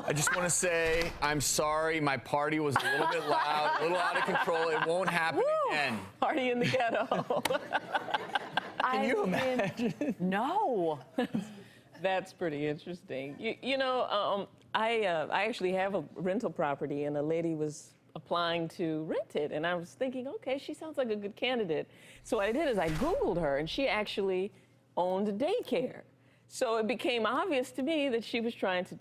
I just want to say I'm sorry. My party was a little bit loud, a little out of control. It won't happen again. Party in the ghetto. Can you imagine? No. That's pretty interesting. I actually have a rental property, and a lady was applying to rent it, and I was thinking, okay, she sounds like a good candidate. So what I did is I Googled her, and she actually owned a daycare. So it became obvious to me that she was trying to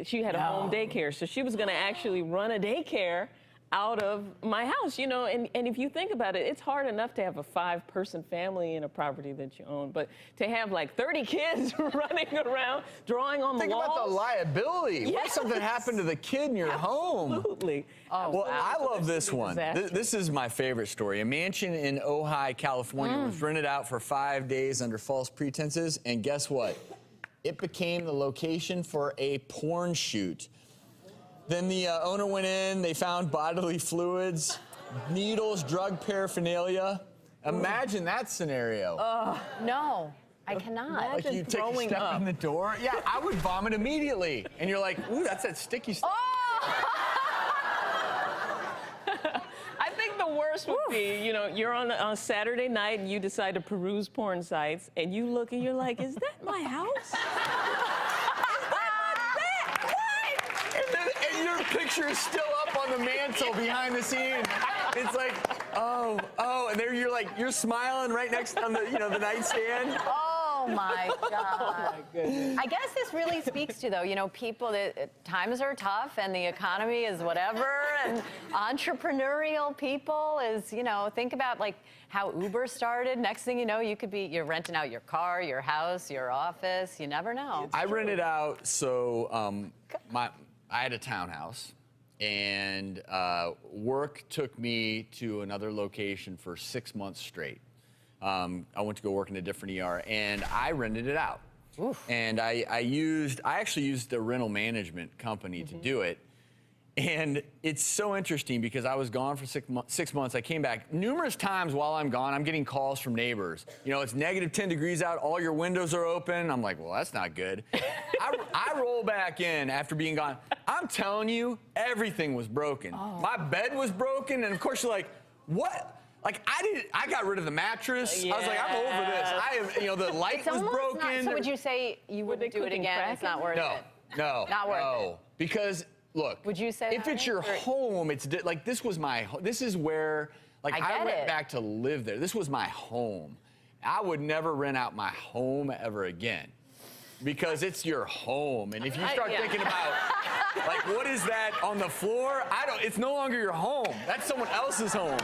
she had a home daycare, so she was going to actually run a daycare out of my house, and if you think about it, it's hard enough to have a 5-person family in a property that you own, but to have like 30 kids running around, drawing on the walls. Think about the liability. Yes. What if something happened to the kid in your home? Absolutely. Oh, well, I love this one. This is my favorite story. A mansion in Ojai, California was rented out for 5 days under false pretenses, and guess what? It became the location for a porn shoot. Then the owner went in, they found bodily fluids, needles, drug paraphernalia. Imagine that scenario. No, I cannot. Like you take a step in the door. Yeah, I would vomit immediately. And you're like, ooh, that's that sticky stuff. I think the worst would be, you're on a Saturday night and you decide to peruse porn sites, and you look and you're like, is that my house? Picture is still up on the mantle behind the scenes. It's like, oh, and there you're smiling right next on the, the nightstand. Oh my God. Oh my goodness. I guess this really speaks to, though, people that times are tough and the economy is whatever, and entrepreneurial people is, think about like how Uber started. Next thing you know, you're renting out your car, your house, your office. You never know. I rented out, so I had a townhouse, and work took me to another location for 6 months straight. I went to go work in a different ER, and I rented it out. Oof. And I actually used the rental management company to do it. And it's so interesting because I was gone for 6 months. I came back numerous times while I'm gone. I'm getting calls from neighbors. It's negative 10 degrees out. All your windows are open. I'm like, well, that's not good. I roll back in after being gone. I'm telling you, everything was broken. My bed was broken. And of course, you're like, what? Like, I got rid of the mattress. Yeah. I was like, I'm over this. The light was broken. So would you say you wouldn't do it again? It's not worth it? No. Not worth it. Because, look, would you say if it's your home, it's like this was my home. This is where, like, I went back to live there. This was my home. I would never rent out my home ever again because it's your home. And if you start thinking about, like, what is that on the floor? It's no longer your home. That's someone else's home.